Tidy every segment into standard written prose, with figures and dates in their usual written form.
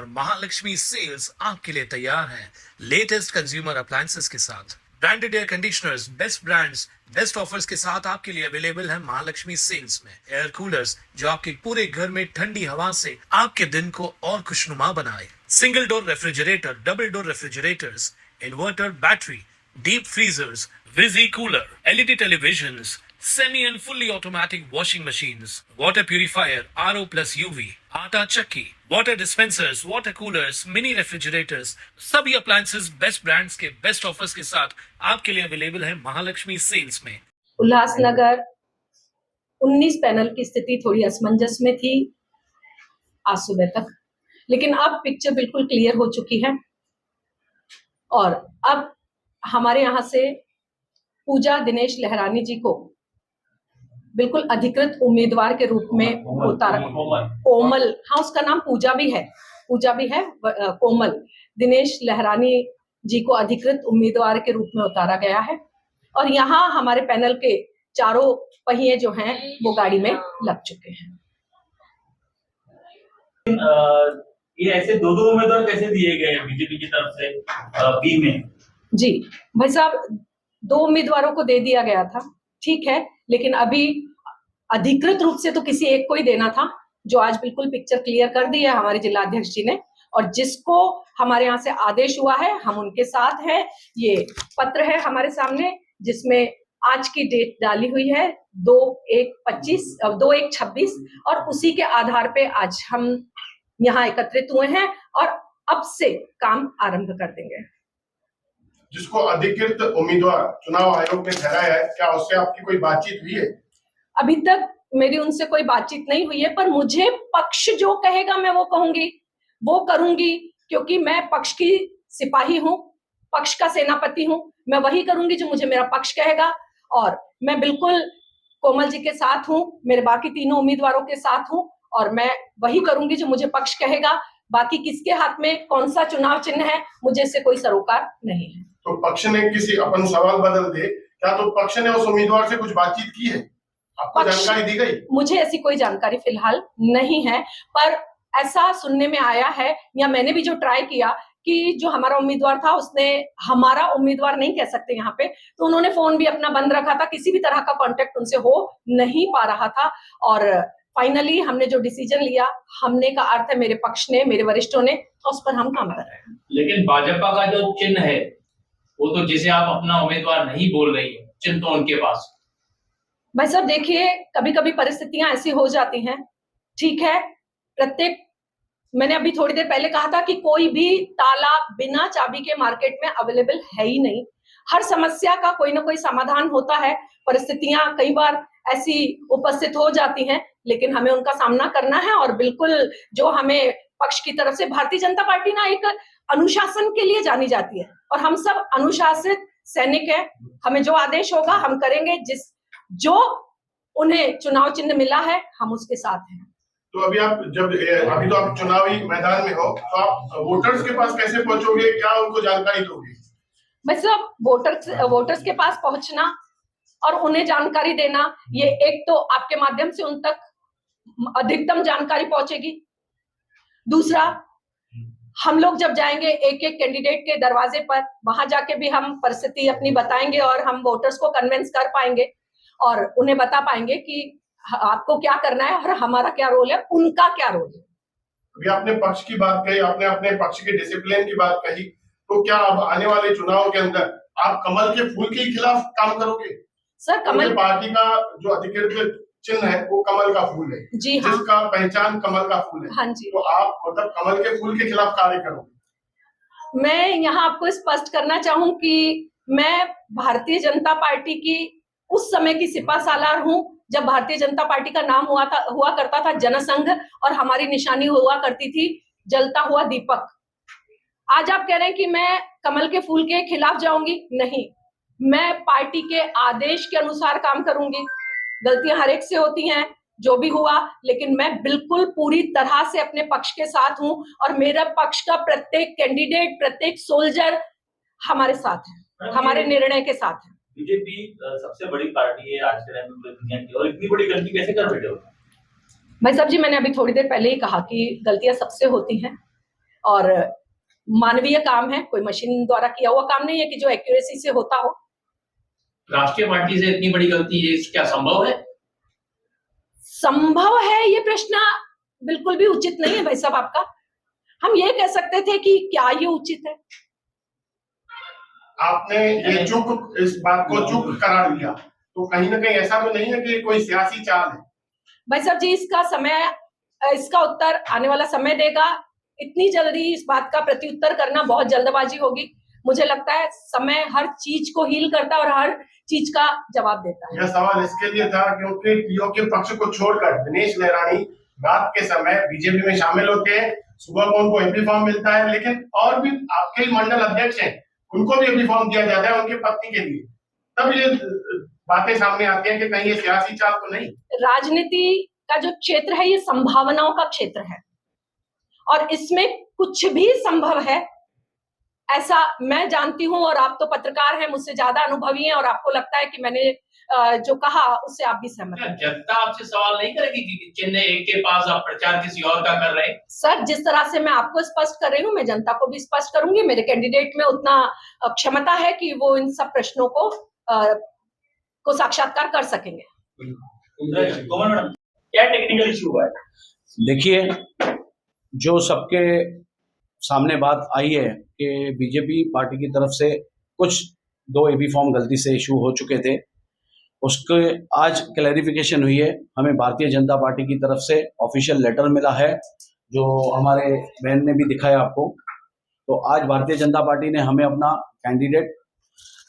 और महालक्ष्मी सेल्स आपके लिए तैयार है लेटेस्ट कंज्यूमर अप्लायंसेस के साथ। Branded air conditioners, best brands, best offers के साथ आपके लिए अवेलेबल है महालक्ष्मी सेल्स में। एयर कूलर्स जो आपके पूरे घर में ठंडी हवा से आपके दिन को और खुशनुमा बनाए। Single door refrigerator, double door refrigerators, inverter battery, deep freezers, visi cooler, LED televisions, semi and fully automatic washing machines, water purifier, RO plus UV, आटा चक्की, water dispensers, water coolers, mini refrigerators, सभी appliances best brands के best offers के साथ आपके लिए available है Mahalakshmi sales में। उल्लासनगर 19 पैनल की स्थिति थोड़ी असमंजस में थी आज सुबह तक, लेकिन अब पिक्चर बिल्कुल क्लियर हो चुकी है और अब हमारे यहाँ से पूजा दिनेश लहरानी जी को बिल्कुल अधिकृत उम्मीदवार के रूप में उतारा। कोमल, हाँ उसका नाम पूजा भी है, कोमल दिनेश लहरानी जी को अधिकृत उम्मीदवार के रूप में उतारा गया है और यहाँ हमारे पैनल के चारों पहिए जो हैं वो गाड़ी में लग चुके हैं। ये ऐसे दो उम्मीदवार कैसे दिए गए हैं बीजेपी की तरफ से बी में? जी भाई साहब, 2 उम्मीदवारों को दे दिया गया था, ठीक है, लेकिन अभी अधिकृत रूप से तो किसी एक को ही देना था, जो आज बिल्कुल पिक्चर क्लियर कर दी है हमारे जिला अध्यक्ष जी ने, और जिसको हमारे यहाँ से आदेश हुआ है हम उनके साथ है। ये पत्र है हमारे सामने जिसमें आज की डेट डाली हुई है 2/1/26 और उसी के आधार पे आज हम यहाँ एकत्रित हुए हैं और अब से काम आरंभ कर देंगे। जिसको अधिकृत उम्मीदवार चुनाव आयोग ने ठहराया है, क्या उससे आपकी कोई बातचीत हुई है? अभी तक मेरी उनसे कोई बातचीत नहीं हुई है, पर मुझे पक्ष जो कहेगा मैं वो कहूंगी, वो करूंगी, क्योंकि मैं पक्ष की सिपाही हूँ, पक्ष का सेनापति हूँ। मैं वही करूंगी जो मुझे मेरा पक्ष कहेगा और मैं बिल्कुल कोमल जी के साथ हूँ, मेरे बाकी तीनों उम्मीदवारों के साथ हूँ और मैं वही करूंगी जो मुझे पक्ष कहेगा। बाकी किसके हाथ में कौन सा चुनाव चिन्ह है, मुझे इससे कोई सरोकार नहीं है। तो पक्ष ने किसी अपन सवाल बदल दे, क्या तो पक्ष ने उस उम्मीदवार से कुछ बातचीत की है? आपको जानकारी दी गई? मुझे ऐसी कोई जानकारी फिलहाल नहीं है, पर ऐसा सुनने में आया है या मैंने भी जो ट्राई किया कि जो हमारा उम्मीदवार था उसने, हमारा उम्मीदवार नहीं कह सकते यहाँ पे, तो उन्होंने फोन भी अपना बंद रखा था, किसी भी तरह का कांटेक्ट उनसे हो नहीं पा रहा था और फाइनली हमने जो डिसीजन लिया, हमने का अर्थ है मेरे पक्ष ने, मेरे वरिष्ठों ने, उस पर हम काम कर रहे हैं। लेकिन भाजपा का जो चिन्ह है वो तो, जिसे आप अपना उम्मीदवार नहीं बोल रही है, चिन्ह तो उनके पास। भाई साहब देखिए, कभी कभी परिस्थितियां ऐसी हो जाती हैं, ठीक है, मैंने अभी थोड़ी देर पहले कहा था कि कोई भी ताला बिना चाबी के मार्केट में अवेलेबल है ही नहीं। हर समस्या का कोई ना कोई समाधान होता है। परिस्थितियां कई बार ऐसी उपस्थित हो जाती हैं, लेकिन हमें उनका सामना करना है और बिल्कुल जो हमें पक्ष की तरफ से, भारतीय जनता पार्टी ना एक अनुशासन के लिए जानी जाती है और हम सब अनुशासित सैनिक हैं। हमें जो आदेश होगा हम करेंगे, जो उन्हें चुनाव चिन्ह मिला है हम उसके साथ हैं। तो अभी तो आप चुनावी मैदान में हो, तो आप वोटर्स के पास कैसे पहुंचोगे, क्या उनको जानकारी दोगे? मतलब वोटर्स के पास पहुंचना और उन्हें जानकारी देना, ये एक तो आपके माध्यम से उन तक अधिकतम जानकारी पहुंचेगी। दूसरा, हम लोग जब जाएंगे एक एक कैंडिडेट के दरवाजे पर, वहां जाके भी हम परिस्थिति अपनी बताएंगे और हम वोटर्स को कन्विंस कर पाएंगे और उन्हें बता पाएंगे कि आपको क्या करना है और हमारा क्या रोल है, उनका क्या रोल है। अभी आपने पक्ष की बात कही, आपने अपने पक्ष के डिसिप्लिन की बात कही, तो क्या अब आने वाले चुनाव के अंदर आप कमल के फूल के खिलाफ काम करोगे? सर, कमल पार्टी का जो अधिकृत चिन्ह है वो कमल का फूल है, जी हाँ, जिसका पहचान कमल का फूल है। हाँ जी, तो आप मतलब कमल के फूल के खिलाफ कार्य करोगे? मैं यहाँ आपको स्पष्ट करना चाहूँ कि मैं भारतीय जनता पार्टी की उस समय की सिपा सालार हूँ जब भारतीय जनता पार्टी का नाम हुआ करता था जनसंघ और हमारी निशानी हुआ करती थी जलता हुआ दीपक। आज आप कह रहे हैं कि मैं कमल के फूल के खिलाफ जाऊंगी? नहीं, मैं पार्टी के आदेश के अनुसार काम करूंगी। गलतियां हर एक से होती हैं, जो भी हुआ, लेकिन मैं बिल्कुल पूरी तरह से अपने पक्ष के साथ हूं और मेरा पक्ष का प्रत्येक कैंडिडेट, प्रत्येक सोल्जर हमारे साथ है, हमारे निर्णय के साथ है। बीजेपी सबसे बड़ी पार्टी है आज के टाइम में दुनिया की, और इतनी बड़ी गलती कैसे कर बैठे हो? भाई साहब जी, मैंने अभी थोड़ी देर पहले ही कहा कि गलतियां सबसे होती हैं, और मानवीय काम है, कोई मशीन द्वारा किया हुआ काम नहीं है कि जो एक्यूरेसी से होता हो। राष्ट्रीय पार्टी से इतनी बड़ी गलती ये क्या संभव है? संभव है, ये प्रश्न बिल्कुल भी उचित नहीं है भाई साहब आपका। हम ये कह सकते थे कि क्या ये उचित है। आपने ये चूक, इस बात को चूक करार दिया, तो कहीं ना कहीं ऐसा तो नहीं है कि कोई सियासी चाल है? भाई साहब जी, इसका उत्तर आने वाला समय देगा। इतनी जल्दी इस बात का प्रत्युत्तर करना बहुत जल्दबाजी होगी। मुझे लगता है समय हर चीज को हील करता है और हर चीज का जवाब देता है। यह सवाल इसके लिए था क्योंकि टीओ के पक्ष को छोड़कर दिनेश लहरानी रात के समय बीजेपी में शामिल होते हैं। सुबह को उनको एमपी फॉर्म मिलता है, लेकिन और भी आपके ही मंडल अध्यक्ष हैं, उनको भी एमपी फॉर्म दिया जाता है उनकी पत्नी के लिए। तब ये बातें सामने आती हैं कि कहीं ये सियासी चाल तो नहीं। राजनीति का जो क्षेत्र है ये संभावनाओं का क्षेत्र है और इसमें कुछ भी संभव है, ऐसा मैं जानती हूं। और आप तो पत्रकार हैं, मुझसे ज्यादा अनुभवी हैं और आपको लगता है कि मैंने जो कहा उससे आप भी सहमत हैं। जनता आपसे सवाल नहीं करेगी कि चिन्ह एक के पास आप प्रचार किसी और का कर रहे हैं? सर, जिस तरह से मैं आपको स्पष्ट कर रही हूँ, मैं जनता को भी स्पष्ट करूंगी। मेरे कैंडिडेट में उतना क्षमता है कि वो इन सब प्रश्नों को साक्षात्कार कर सकेंगे। कोमल मैडम, क्या टेक्निकल इशू हुआ है? देखिए, जो सबके सामने बात आई है कि बीजेपी पार्टी की तरफ से कुछ 2 एबी फॉर्म गलती से इशू हो चुके थे, उसके आज क्लैरिफिकेशन हुई है। हमें भारतीय जनता पार्टी की तरफ से ऑफिशियल लेटर मिला है, जो हमारे बहन ने भी दिखाया आपको। तो आज भारतीय जनता पार्टी ने हमें अपना कैंडिडेट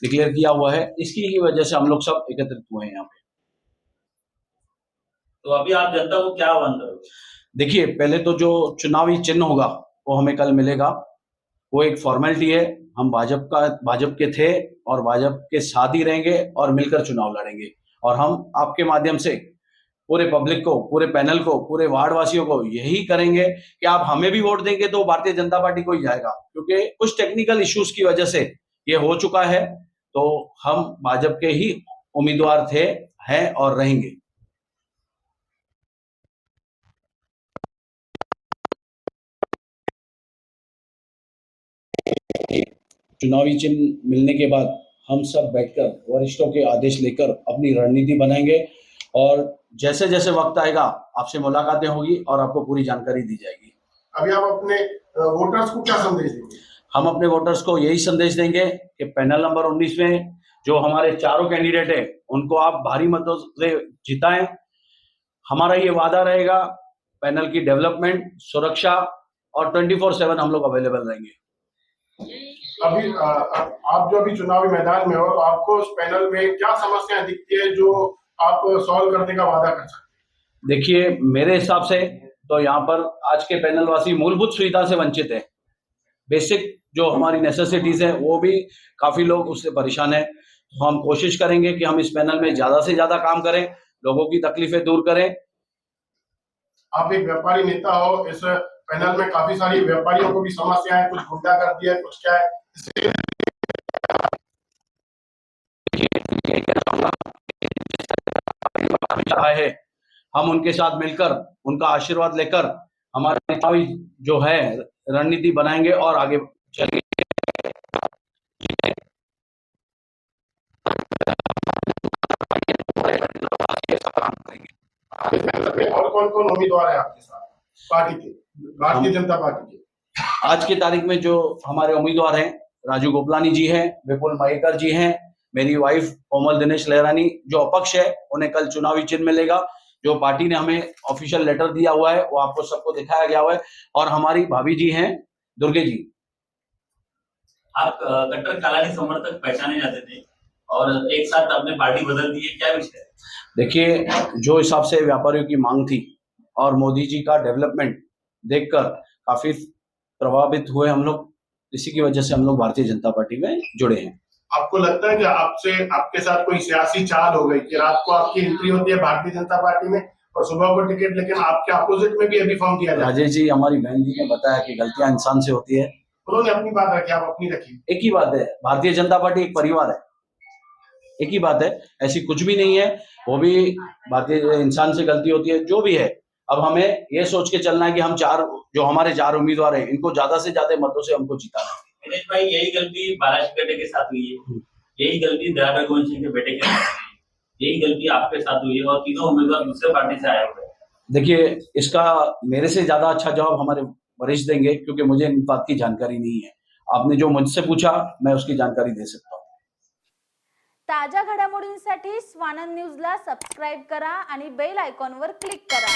डिक्लेयर किया हुआ है, इसकी ही वजह से हम लोग सब एकत्रित हुए हैं यहाँ पे। तो अभी आप जनता को क्या आह्वान करोगे? देखिए, पहले तो जो चुनावी चिन्ह होगा वो हमें कल मिलेगा, वो एक फॉर्मेलिटी है। हम भाजपा के थे और भाजपा के साथ ही रहेंगे और मिलकर चुनाव लड़ेंगे। और हम आपके माध्यम से पूरे पब्लिक को, पूरे पैनल को, पूरे वार्ड वासियों को यही करेंगे कि आप हमें भी वोट देंगे तो भारतीय जनता पार्टी को ही जाएगा, क्योंकि कुछ टेक्निकल इश्यूज की वजह से ये हो चुका है। तो हम भाजपा के ही उम्मीदवार थे, हैं और रहेंगे। चुनावी चिन्ह मिलने के बाद हम सब बैठकर वरिष्ठों के आदेश लेकर अपनी रणनीति बनाएंगे और जैसे जैसे वक्त आएगा आपसे मुलाकातें होगी और आपको पूरी जानकारी दी जाएगी। अभी आप अपने वोटर्स को क्या संदेश देंगे? हम अपने वोटर्स को यही संदेश देंगे कि पैनल नंबर 19 में जो हमारे चारों कैंडिडेट हैं उनको आप भारी मतों से जिताएं। हमारा ये वादा रहेगा, पैनल की डेवलपमेंट, सुरक्षा और 24/7 हम लोग अवेलेबल रहेंगे। अभी आप जो अभी चुनावी मैदान में हो, तो आपको उस पैनल में क्या समस्याएं दिखती है जो आप सॉल्व करने का वादा कर सकते हैं? देखिए, मेरे हिसाब से तो यहाँ पर आज के पैनल वासी मूलभूत सुविधा से वंचित है। बेसिक जो हमारी नेसेसिटीज है वो भी काफी लोग उससे परेशान है। तो हम कोशिश करेंगे कि हम इस पैनल में ज्यादा से ज्यादा काम करें, लोगों की तकलीफें दूर करें। आप एक व्यापारी नेता हो, इस पैनल में काफी सारी व्यापारियों को भी समस्या है, कुछ गुंडागर्दी है, कुछ क्या है, है हम उनके साथ मिलकर उनका आशीर्वाद लेकर हमारी चुनावी जो है रणनीति बनाएंगे और आगे चलेंगे। और कौन कौन उम्मीदवार है आपके साथ पार्टी के, भारतीय जनता पार्टी के? आज की तारीख में जो हमारे उम्मीदवार हैं, राजू गोपलानी जी हैं, विपुल मयेकर जी हैं, मेरी वाइफ कोमल दिनेश लहरानी। जो अपक्ष है उन्हें कल चुनावी चिन्ह मिलेगा। जो पार्टी ने हमें ऑफिशियल लेटर दिया हुआ है वो आपको सबको दिखाया गया हुआ है। और हमारी भाभी जी हैं दुर्गे जी। आप कट्टर कालानी समर्थक पहचाने जाते थे और एक साथ आपने पार्टी बदल दी है, क्या विषय है? देखिए, जो हिसाब से व्यापारियों की मांग थी और मोदी जी का डेवलपमेंट देखकर काफी प्रभावित हुए हम लोग, इसी की वजह से हम लोग भारतीय जनता पार्टी में जुड़े हैं। आपको लगता है कि आपके साथ कोई सियासी चाल हो गई कि रात को आपकी एंट्री होती है भारतीय जनता पार्टी में और सुबह को टिकट, लेकिन आपके अपोजिट में भी अभी फॉर्म दिया जाए? राजेश जी, हमारी बहन जी ने बताया कि गलतियां इंसान से होती है। उन्होंने अपनी बात रखी, आप अपनी रखी। एक ही बात है, भारतीय जनता पार्टी एक परिवार है, एक ही बात है, ऐसी कुछ भी नहीं है। वो भी भारतीय इंसान से गलती होती है, जो भी है अब हमें ये सोच के चलना है कि हम जो हमारे 4 उम्मीदवार हैं इनको ज्यादा से ज्यादा मतों से हमको जिताना है। दिनेश भाई, यही गलती बालाजी बेटे के साथ हुई है, यही गलती दया रघुवंश सिंह के बेटे के साथ हुई है, यही गलती आपके साथ हुई है और तीनों उम्मीदवार दूसरे पार्टी से आए हुए हैं। देखिए, इसका मेरे से ज्यादा अच्छा जवाब हमारे वरिष्ठ देंगे, क्योंकि मुझे इन बात की जानकारी नहीं है। आपने जो मुझसे पूछा, मैं उसकी जानकारी दे सकता हूँ। ताज्या घडामोडींसाठी स्वानंद न्यूजला सबस्क्राईब करा आणि बेल आयकॉनवर क्लिक करा।